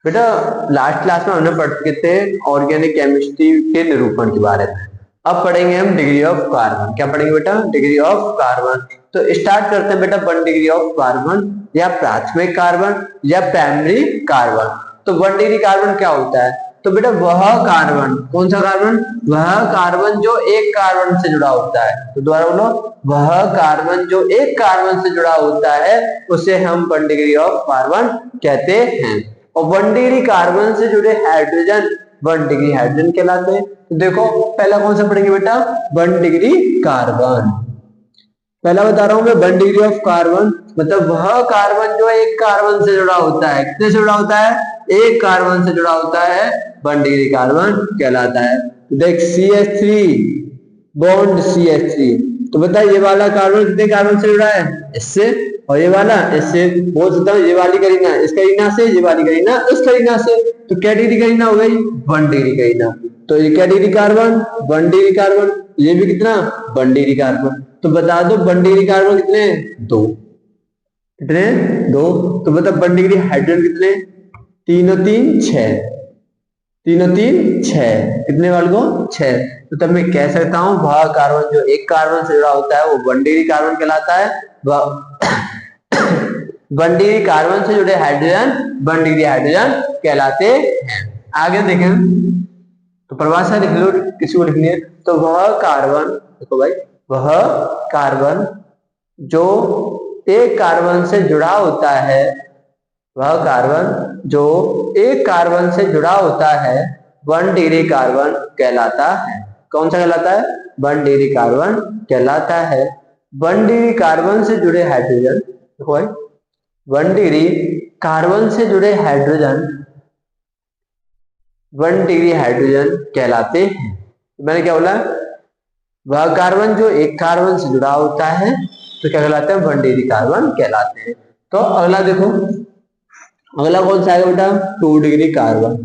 बेटा last class में हमने पढ़ चुके थे ऑर्गेनिक केमिस्ट्री के निरूपण के बारे में। अब पढ़ेंगे हम डिग्री ऑफ कार्बन। क्या पढ़ेंगे बेटा? Degree of carbon. तो स्टार्ट करते हैं बेटा 1 डिग्री ऑफ कार्बन, या प्राथमिक कार्बन या प्राइमरी कार्बन। तो 1 डिग्री कार्बन क्या होता है? तो बेटा वह कार्बन, कौन सा कार्बन? वह कार्बन जो एक कार्बन से जुड़ा होता है। तो दोबारा बोलो, वह कार्बन जो एक कार्बन से जुड़ा होता है उसे हम 1 डिग्री ऑफ कार्बन कहते हैं। और 1 डिग्री कार्बन से जुड़े हाइड्रोजन 1 डिग्री हाइड्रोजन कहलाते हैं। तो देखो पहला कौन सा पढ़ेंगे बेटा? 1 डिग्री कार्बन। पहला बता रहा हूं मैं, 1 डिग्री ऑफ कार्बन मतलब वह कार्बन जो एक कार्बन से जुड़ा होता है। कितने से जुड़ा होता है? एक कार्बन से जुड़ा होता है, 1 डिग्री कार्बन कहलाता है। देख CH3 बॉन्ड CH3, तो बता ये वाला कार्बन कितने कार्बन से जुड़ा है? इससे। और ये वाला इससे। बोल सकता हूँ ये वाली करीना इस करीना से, ये वाली करीना इस करीना से। तो क्या डिग्री करीना हो गई? 1 डिग्री करीना। तो ये क्या डिग्री कार्बन? 1 degree carbon. ये भी कितना? 1 डिग्री कार्बन। तो बता दो 1 डिग्री कार्बन कितने? 2। कितने? 2। तो बता 1 डिग्री हाइड्रोजन कितने? 3 और 3 6। 3 और 3 6। कितने वाले को? 6। तो तब मैं कह सकता हूं वह कार्बन जो एक कार्बन से जुड़ा होता है वो 1 डिग्री कार्बन कहलाता है। 1 डिग्री कार्बन से जुड़े हाइड्रोजन 1 डिग्री हाइड्रोजन कहलाते हैं। आगे देखें तो परिभाषा लिख लो, किसी को लिखनी है। तो वह कार्बन, देखो भाई, वह कार्बन जो एक कार्बन से जुड़ा होता है, वह कार्बन जो एक कार्बन से जुड़ा होता है 1 डिग्री कार्बन कहलाता है। कौन सा कहलाता है? 1 डिग्री कार्बन कहलाता है। 1 डिग्री कार्बन से जुड़े हाइड्रोजन, देखो भाई, 1 डिग्री कार्बन से जुड़े हाइड्रोजन 1 डिग्री हाइड्रोजन कहलाते हैं। मैंने क्या बोला? वह कार्बन जो एक कार्बन से जुड़ा होता है तो क्या कहलाते हैं? 1 डिग्री कार्बन कहलाते हैं। तो अगला देखो, अगला कौन सा आएगा बेटा? 2 डिग्री कार्बन।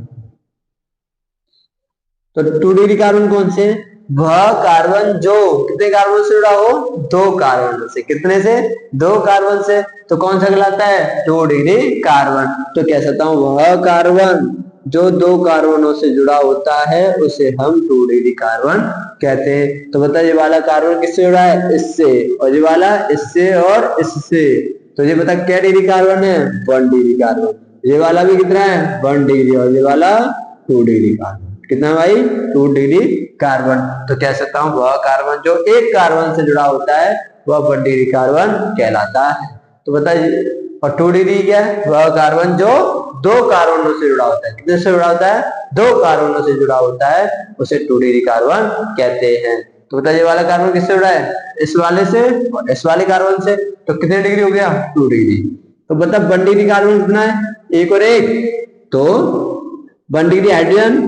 तो 2 डिग्री कार्बन कौन से? वह कार्बन जो कितने कार्बन से जुड़ा हो? 2 कार्बन से। कितने से? 2 कार्बन से। तो कौन सा कहलाता है? 2 डिग्री कार्बन। तो कह सकता हूं वह कार्बन जो 2 कार्बनों से जुड़ा होता है उसे हम 2 डिग्री कार्बन कहते हैं। तो बता ये वाला कार्बन किससे जुड़ा है? इससे। और ये वाला इससे और इससे। तो ये बता क्या डिग्री कार्बन है? 1 डिग्री कार्बन। ये वाला भी कितना है? 1 डिग्री। और ये वाला 2 डिग्री कार्बन। कितना भाई? 2 डिग्री कार्बन। तो कह सकता हूं वह कार्बन जो एक कार्बन से जुड़ा होता है वह 1 डिग्री कार्बन कहलाता है। तो बताइए, और 2 डिग्री क्या है? वह कार्बन जो 2 कार्बनों से जुड़ा होता है। कितने से जुड़ा होता है? 2 कार्बनों से जुड़ा होता है, उसे 2 डिग्री कार्बन कहते हैं। तो बताइए वाला कार्बन किससे जुड़ा है? इस वाले से और इस वाले कार्बन से। तो कितने डिग्री हो गया? 2 डिग्री। तो बता 1 डिग्री कार्बन कितना है? 1 और 1। तो 1 डिग्री हाइड्रोजन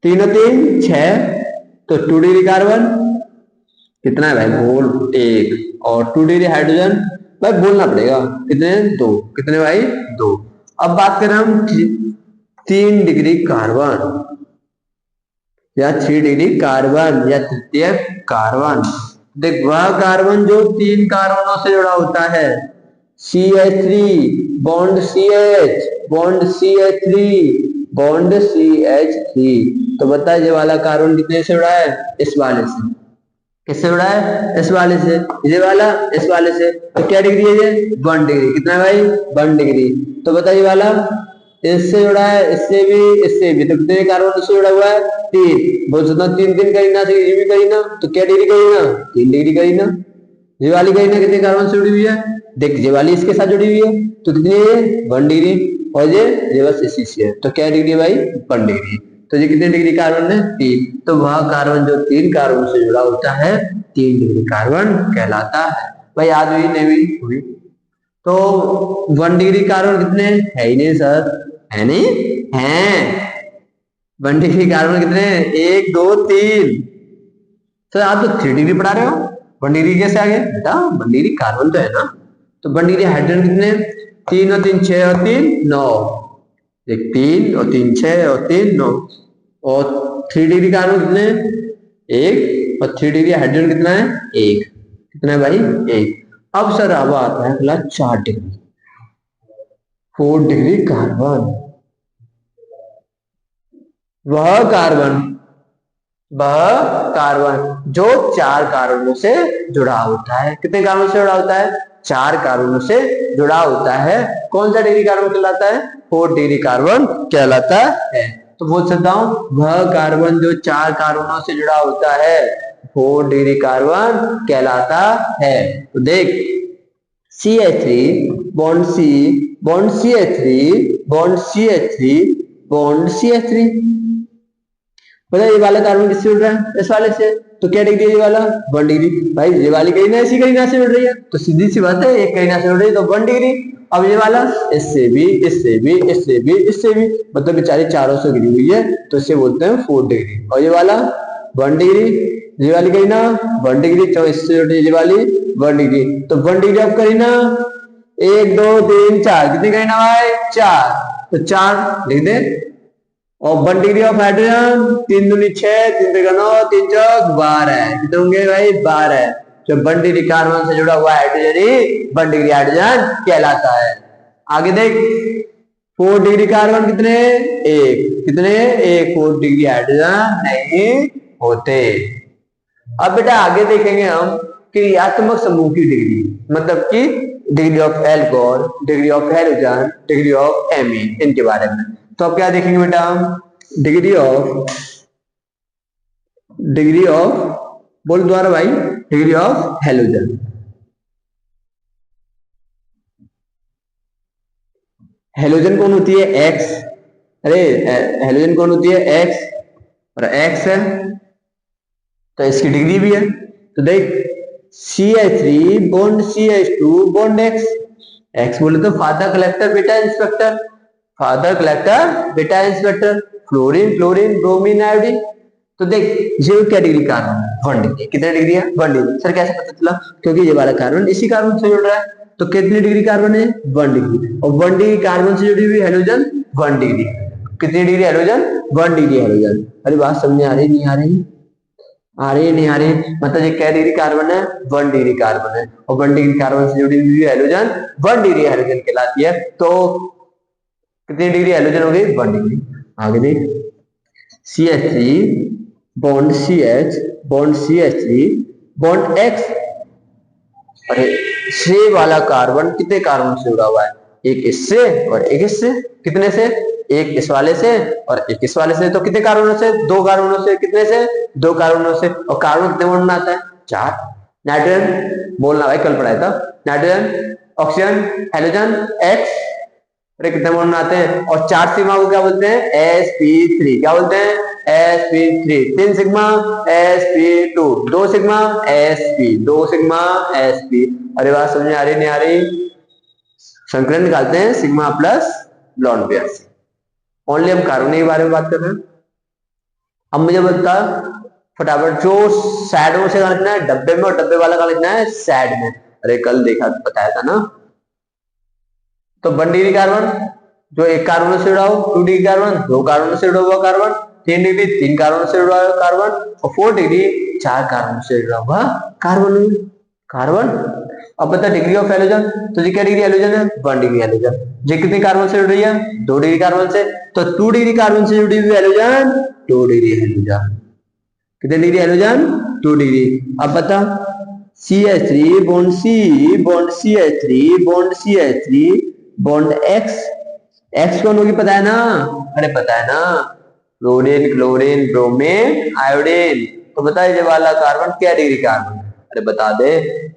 3 और 3 6। तो 2 डिग्री कार्बन कितना है भाई? बोल 1। और 2 डिग्री हाइड्रोजन भाई बोलना पड़ेगा कितने? 2। कितने भाई? 2। अब बात करें हम 3 डिग्री कार्बन या 3 डिग्री कार्बन या तृतीय कार्बन। देख वह कार्बन जो 3 कार्बनों से जुड़ा होता है, CH3 bond CH bond CH3 bond CH3। तो बता ये वाला कार्बन कितने से जुड़ा है? इस वाले से। किससे जुड़ा है? इस वाले से। ये वाला इस वाले से। तो क्या डिग्री है ये? 1 डिग्री। कितना है भाई? 1 डिग्री। तो बताइए वाला इससे जुड़ा है, इससे भी, इससे भी। तो कितने कार्बन से जुड़ा हुआ है? 3। बोल सकता हूँ 3 3 करीना से ये भी करीना। तो क्या डिग्री करीना? 3 डिग्री करीना। ये वाली करीना कितने कार्बन से जुड़ी हुई है? देख ये वाली इसके साथ जुड़ी हुई है तो कितनी है? 1 डिग्री। और ये बस इसी से है। तो क्या डिग्री भाई? 1 डिग्री। तो ये कितने डिग्री कार्बन है? 3। तो वह कार्बन जो 3 कार्बन से जुड़ा होता है 3 डिग्री कार्बन कहलाता है। भाई याद हुई नहीं हुई? तो 1 डिग्री कार्बन कितने है ही नहीं सर, है नहीं है। 1 डिग्री कार्बन कितने? 1 2 3। सर आप तो 3 डिग्री पढ़ा रहे हो, 1 डिग्री कैसे आ गए बेटा? 1 डिग्री कार्बन तो है ना। तो 1 डिग्री हाइड्रोजन कितने? 3 और 3 6 और 3 9। एक 3 और 3 6 और 3 9। और 3 डिग्री कार्बन कितने? 1। और 3 डिग्री हाइड्रोजन कितना है? 1। कितना है भाई? 1। अब सर अब आता है अगला 4 डिग्री, 4 डिग्री कार्बन। वह कार्बन जो 4 कार्बनों से जुड़ा होता है। कितने कार्बन से जुड़ा होता है? 4 कार्बनों से जुड़ा होता है। कौन सा डिग्री कार्बन कहलाता है? 4 डिग्री कार्बन कहलाता है। तो बोल सकता हूं वह कार्बन जो 4 कार्बनों से जुड़ा होता है 4 डिग्री कार्बन कहलाता है। तो देख CH3 bond C bond CH3 bond CH3 bond CH3। पता है ये वाला कार्बन किससे जुड़ रहा है? इस वाले से। तो क्या डिग्री है ये वाला? 1 डिग्री। भाई ये वाली कहीं ना ऐसी कहीं ना से जुड़ रही है तो सीधी सी बात है एक कहीं ना से जुड़ रही है तो 1 डिग्री। अब ये वाला इससे भी इससे भी इससे भी इससे भी मतलब बेचारी चारों से गिरी हुई है तो इसे बोलते हैं 4 डिग्री। और ये वाला 1 डिग्री, ये वाली कहीं ना 1 डिग्री, तो इससे जुड़ रही है ये वाली 1 डिग्री। तो 1 डिग्री अब करी ना 1 2 3 4 कितने करी ना भाई? 4। तो 4 लिख दे। और 1 डिग्री ऑफ हाइड्रोजन 3 दूनी 6 3 तिगुना 9 3 चौक 12 कितने होंगे भाई? 12। जो 1 डिग्री कार्बन से जुड़ा हुआ हाइड्रोजन ही 1 डिग्री हाइड्रोजन कहलाता है। आगे देख 4 डिग्री कार्बन कितने? 1। कितने? 1। 4 डिग्री हाइड्रोजन नहीं होते। अब बेटा आगे देखेंगे हम क्रियात्मक समूह की डिग्री, मतलब कि degree of alcohol, degree of halogen, degree of amine, इनके बारे में। तो अब क्या देखेंगे बेटा हम? डिग्री ऑफ बोल द्वारा भाई, डिग्री ऑफ हैलोजन। हैलोजन कौन होती है? एक्स। अरे हैलोजन कौन होती है? एक्स। और एक्स है तो इसकी डिग्री भी है। तो देख CH3 bond CH2 bond x. X बोले तो फादर कलेक्टर बेटा इंस्पेक्टर, फादर कलेक्टर बेटा inspector, fluorine fluorine bromine iodine. तो देख ये क्या डिग्री कार्बन? 1 डिग्री। कितने डिग्री है? 1 डिग्री। सर कैसे पता चला? क्योंकि ये वाला कार्बन इसी कार्बन से जुड़ रहा है। तो कितनी डिग्री कार्बन है? 1 डिग्री। और 1 डिग्री कार्बन से जुड़ी हुई हैलोजन 1 डिग्री। कितनी डिग्री हैलोजन? 1 degree halogen. अरे बात समझ आ रही नहीं आ रही? आ रही नहीं आ रही? मतलब ये क्या डिग्री कार्बन है? 1 डिग्री कार्बन है। और 1 डिग्री कार्बन से जुड़ी हुई हैलोजन 1 डिग्री हैलोजन कहलाती है। तो कितनी डिग्री हैलोजन हो गई? 1 डिग्री। आगे देख CH3 bond CH bond CH3 bond X। अरे से वाला कार्बन कितने कार्बन से जुड़ा हुआ है? एक इससे और एक इससे। कितने से? एक इस वाले से और एक इस वाले से। तो कितने कार्बनों से? 2 कार्बनों से। कितने से? 2 कार्बनों से। और कार्बन कितने मोल में आता है? 4। नाइट्रोजन बोलना भाई, कल पढ़ाया था। नाइट्रोजन, ऑक्सीजन, हैलोजन, एक्स, अरे कितने मोल में आते हैं? और 4 सिग्मा को क्या बोलते हैं? sp3। क्या बोलते हैं? sp3। 3 sigma sp2। 2 sigma sp। 2 sigma sp। अरे बात समझ आ रही नहीं आ रही? संकलन निकालते हैं सिग्मा प्लस लॉन पेयर से। ओनली हम कार्बन के बारे में बात कर रहे हैं। अब मुझे बता फटाफट जो सैड में से लिखना है डब्बे में, और डब्बे वाला का लिखना है सैड में। अरे कल देखा बताया था ना। तो 1 डिग्री कार्बन जो 1 कार्बन से जुड़ा हो, 2 डिग्री कार्बन 2 कार्बन से जुड़ा हुआ कार्बन, 3 डिग्री 3 कार्बन से जुड़ा हुआ कार्बन, और 4 डिग्री 4 कार्बन से जुड़ा हुआ कार्बन। कार्बन अब बता डिग्री ऑफ हैलोजन। तो ये क्या डिग्री हैलोजन है? 1 डिग्री हैलोजन। ये कितने कार्बन से जुड़ रही है? 2 डिग्री कार्बन से। तो 2 डिग्री कार्बन से जुड़ी हुई हैलोजन 2 डिग्री हैलोजन। कितने डिग्री हैलोजन? 2 डिग्री। अब बता CH3 bond C bond CH3 bond CH3 bond X। X कौन होगी? पता है ना? अरे पता है ना, क्लोरीन क्लोरीन ब्रोमीन आयोडीन। तो बता ये वाला कार्बन क्या डिग्री कार्बन है? अरे बता दे।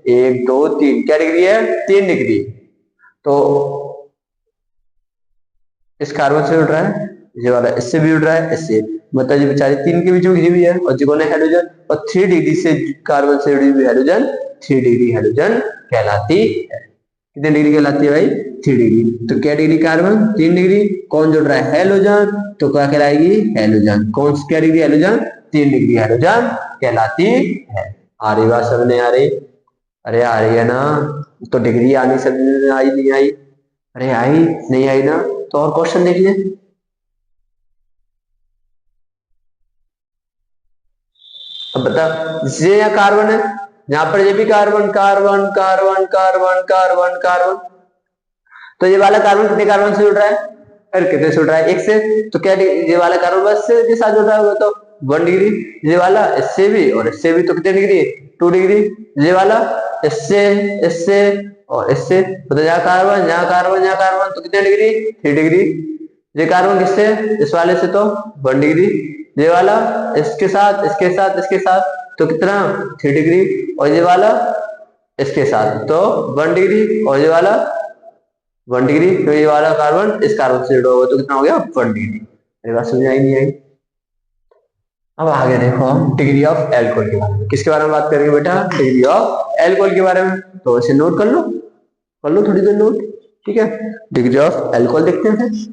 1 2 3 क्या डिग्री है? 3 डिग्री। तो इस कार्बन से जुड़ रहा है, ये वाला इससे भी जुड़ रहा है, इससे। मतलब ये बेचारी 3 के बीच में घिरी हुई है और जिगोन है हाइड्रोजन। और 3 डिग्री से कार्बन से जुड़ी हुई हाइड्रोजन 3 डिग्री हाइड्रोजन कहलाती है। कितने डिग्री कहलाती है भाई? 3 डिग्री। तो क्या डिग्री कार्बन? 3 डिग्री। कौन जुड़ रहा है? हैलोजन। तो क्या कहलाएगी? हैलोजन। कौन सी क्या डिग्री? हैलोजन 3 डिग्री हैलोजन कहलाती है। आ रही बात समझ नहीं आ रही? अरे आ रही है ना? तो डिग्री आनी समझ में आई नहीं आई? अरे आई नहीं आई ना? तो और क्वेश्चन देख ले। अब बता ये यहाँ कार्बन है, यहाँ पर ये भी carbon carbon carbon carbon carbon carbon. तो ये वाला कार्बन कितने कार्बन से जुड़ रहा है? अरे कितने से उड़ रहा है? 1 से। तो क्या ये वाला कार्बन बस के साथ जुड़ रहा होगा तो 1 डिग्री, ये वाला इससे भी और इससे भी तो कितने डिग्री? 2 डिग्री, ये वाला इससे इससे और इससे तो यहाँ कार्बन यहाँ कार्बन यहाँ कार्बन तो कितने डिग्री? 3 डिग्री। ये कार्बन किससे? इस वाले से तो 1 डिग्री, ये वाला इसके साथ इसके साथ इसके साथ तो कितना? 3 डिग्री, और ये वाला इसके साथ तो 1 डिग्री, और ये वाला 1 डिग्री। तो ये वाला कार्बन इस कार्बन से जुड़ा होगा तो कितना हो गया? 1 डिग्री। मेरी बात समझ आई नहीं आई? अब आगे देखो हम डिग्री ऑफ एल्कोहल के बारे में। किसके बारे में बात करेंगे बेटा? डिग्री ऑफ एल्कोहल के बारे में। तो इसे नोट कर लो थोड़ी देर नोट, ठीक है। डिग्री ऑफ एल्कोहल देखते हैं फिर।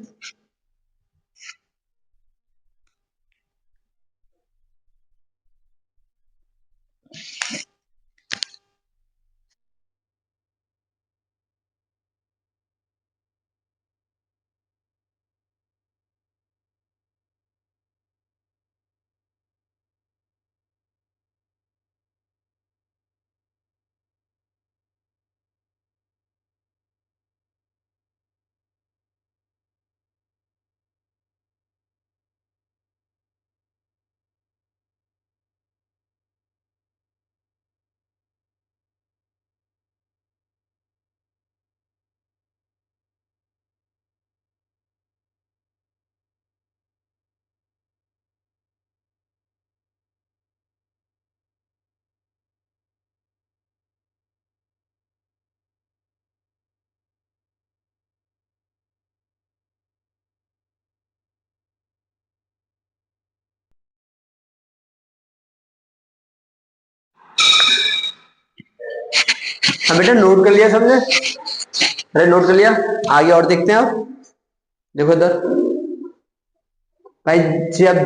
बेटा नोट कर लिया सबने? अरे नोट कर लिया, आगे और देखते हैं। अब देखो इधर भाई जी, अब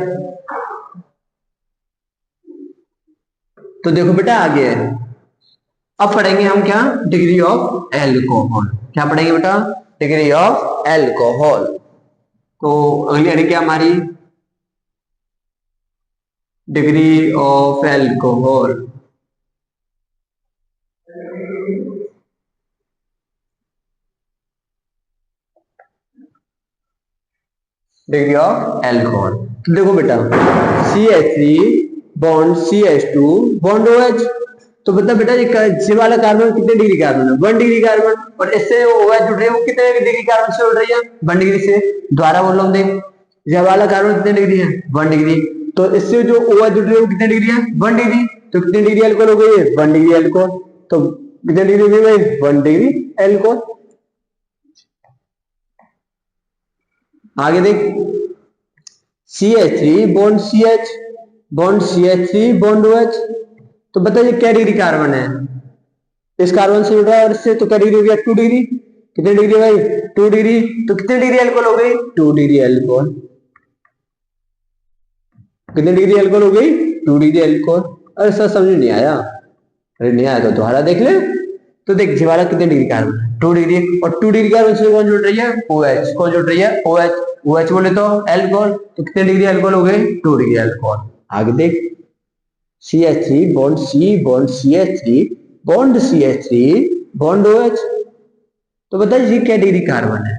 तो देखो बेटा आगे है। अब पढ़ेंगे हम क्या? Degree of alcohol. क्या पढ़ेंगे बेटा? Degree of alcohol. तो अगली हेडिंग क्या हमारी? Degree of alcohol. Degree of alcohol. तो देखो बेटा CH3 bond CH2 bond OH। तो मतलब बेटा ये वाला कार्बन कितने डिग्री कार्बन है? 1 डिग्री कार्बन, और इससे OH जुड़ रही है वो कितने डिग्री कार्बन से जुड़ रही है? 1 डिग्री से। दोबारा बोल रहा हूं देख, ये वाला कार्बन कितने डिग्री है? 1 डिग्री। तो इससे जो OH जुड़ रही है वो कितने डिग्री है? 1 डिग्री। तो कितनी डिग्री अल्कोहल हो गई है? 1 डिग्री अल्कोहल। तो कितने डिग्री हो गई? 1 डिग्री अल्कोहल। आगे देख, CH3 bond CH bond CH3 bond OH। तो बताइए क्या डिग्री कार्बन है? इस कार्बन से जुड़ रहा है और इससे, तो क्या डिग्री हो गया? 2 डिग्री। कितने डिग्री भाई? 2 डिग्री। तो कितने डिग्री अल्कोहल हो गई? 2 डिग्री अल्कोहल। कितने डिग्री अल्कोहल हो गई? 2 डिग्री अल्कोहल। अरे सर समझ नहीं आया? अरे नहीं आया तो दोबारा देख ले। तो देख जीवाला कितने डिग्री कार्बन है? 2 डिग्री, और 2 डिग्री कार्बन से कौन जुड़ रही है? OH। कौन जुड़ रही है? OH। OH बोले तो अल्कोहल। तो कितने डिग्री अल्कोहल हो गए? 2 डिग्री अल्कोहल। आगे देख, CH3 bond C bond CH3 bond CH3 bond OH। तो बताइए ये क्या डिग्री कार्बन है?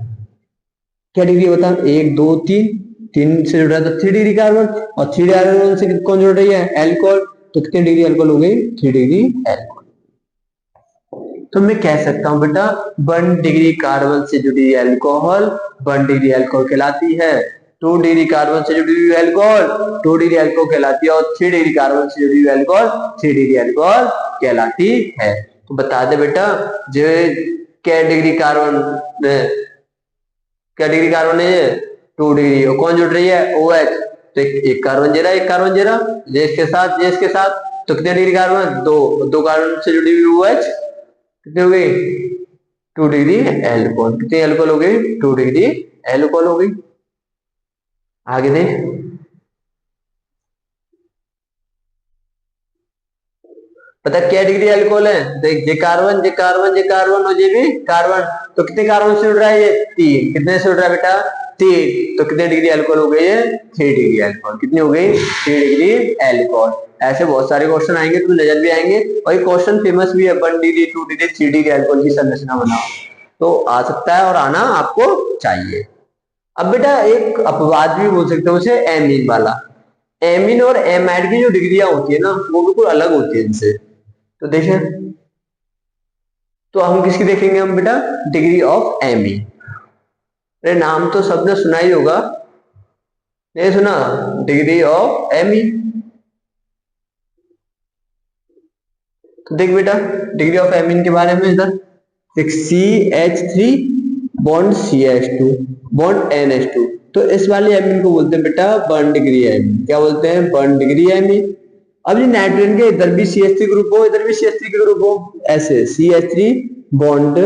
क्या डिग्री बता? 1 2 3, 3 से जुड़ रहा है तो 3 डिग्री कार्बन, और 3 डिग्री कार्बन से कौन जुड़ रही है? अल्कोहल। तो कितने डिग्री अल्कोहल हो गई? 3 डिग्री अल्कोहल। तो मैं कह सकता हूं बेटा 1 डिग्री कार्बन से जुड़ी अल्कोहल 1 डिग्री अल्कोहल कहलाती है। 2 डिग्री कार्बन से जुड़ी हुई अल्कोहल 2 डिग्री अल्कोहल कहलाती है, और 3 डिग्री कार्बन से जुड़ी हुई अल्कोहल 3 डिग्री अल्कोहल कहलाती है। तो बता दे बेटा जो क्या डिग्री कार्बन क्या डिग्री कार्बन है? ये 2 डिग्री। और कौन जुड़ रही है? OH। तो एक कार्बन जे रहा है, एक कार्बन जे रहा, ये इसके साथ ये इसके साथ, तो कितने डिग्री कार्बन? 2 कार्बन से जुड़ी हुई OH कितनी हो गई? 2 डिग्री एल्कोहल। कितनी एल्कोहल हो गई? 2 डिग्री एल्कोहल हो गई। आगे देख, पता क्या डिग्री अल्कोहल है? देख, ये कार्बन ये कार्बन ये कार्बन और ये भी कार्बन, तो कितने कार्बन से जुड़ रहा है? ये 3। कितने से जुड़ रहा है बेटा? 3। तो कितने डिग्री अल्कोहल हो गई है? 3 डिग्री अल्कोहल। कितनी हो गई? 3 डिग्री अल्कोहल। ऐसे बहुत सारे क्वेश्चन आएंगे, तुम्हें नजर भी आएंगे, और ये क्वेश्चन फेमस भी है, 1 डिग्री 2 डिग्री 3 डिग्री अल्कोहल की संरचना बनाओ। तो आ सकता है और आना आपको चाहिए। अब बेटा एक अपवाद भी बोल सकते हैं उसे एमीन वाला। एमीन और एमाइड की जो डिग्रियां होती है ना वो बिल्कुल अलग होती है इनसे। तो देखें, तो हम किसकी देखेंगे हम बेटा, डिग्री ऑफ एमीन। अरे नाम तो सबने सुना ही होगा, नहीं सुना, डिग्री ऑफ एमीन। तो देख बेटा डिग्री ऑफ एमीन के बारे में इधर देख, CH3 bond CH2 bond NH2, तो इस वाले एमीन को बोलते हैं बेटा बर्न डिग्री एमीन। क्या बोलते हैं, बर्न डिग्री एमीन। अब ये नाइट्रोजन के इधर भी CH3 ग्रुप हो, इधर भी CH3 के ग्रुप हो, ऐसे CH3 bond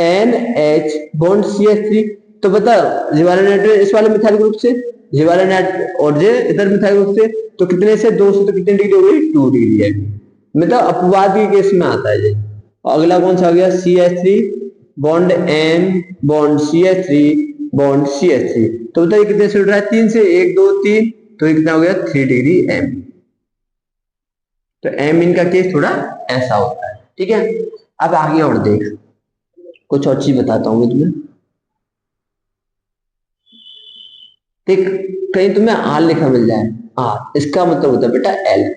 NH bond CH3, तो बता ये वाला नाइट्रोजन इस वाले मिथाइल ग्रुप से, ये वाला नाइट और ये इधर मिथाइल ग्रुप से, तो कितने से 2 से, तो कितनी डिग्री हो गई, 2 डिग्री है। मतलब अपवाद के केस में आता है ये। अगला कौन सा आ गया, CH3 bond N bond CH3 bond CH3, तो बताइए कितने से उठ रहा है, 3 से, 1 2 3, तो ये कितना हो गया, 3 डिग्री M। तो एमीन का केस थोड़ा ऐसा होता है, ठीक है। अब आगे और देख, कुछ और चीज बताता हूँ मैं तुम्हें। देख कहीं तुम्हें आर लिखा मिल जाए, आर इसका मतलब होता है बेटा एल।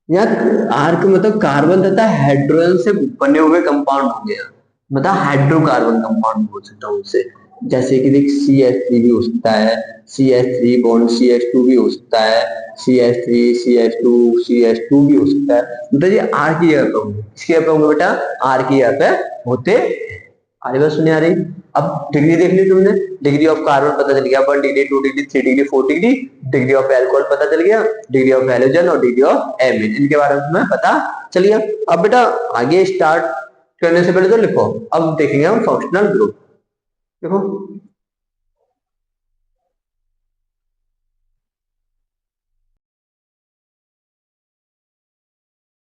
यहाँ आर का मतलब कार्बन तथा हाइड्रोजन से बने हुए कंपाउंड हो गया, मतलब हाइड्रोकार्बन कंपाउंड बोल सकता हूँ उससे। जैसे कि देख CH3 भी हो सकता है, CH3 बॉन्ड CH2 भी हो सकता है, CH3 CH2 CH2 भी हो सकता है। मतलब ये आर की जगह पे होंगे, किसकी जगह पे होंगे बेटा, आर की जगह पे होते। आगे बात सुनिए आ रही। अब डिग्री देख ली तुमने, डिग्री ऑफ कार्बन पता चल गया, 1 degree 2 degree 3 degree 4 degree, degree of alcohol पता चल गया, डिग्री ऑफ हैलोजन और डिग्री ऑफ एमीन, इनके बारे में तुम्हें पता चल गया। अब बेटा आगे स्टार्ट करने से पहले तो लिखो, अब देखेंगे हम फंक्शनल ग्रुप। देखो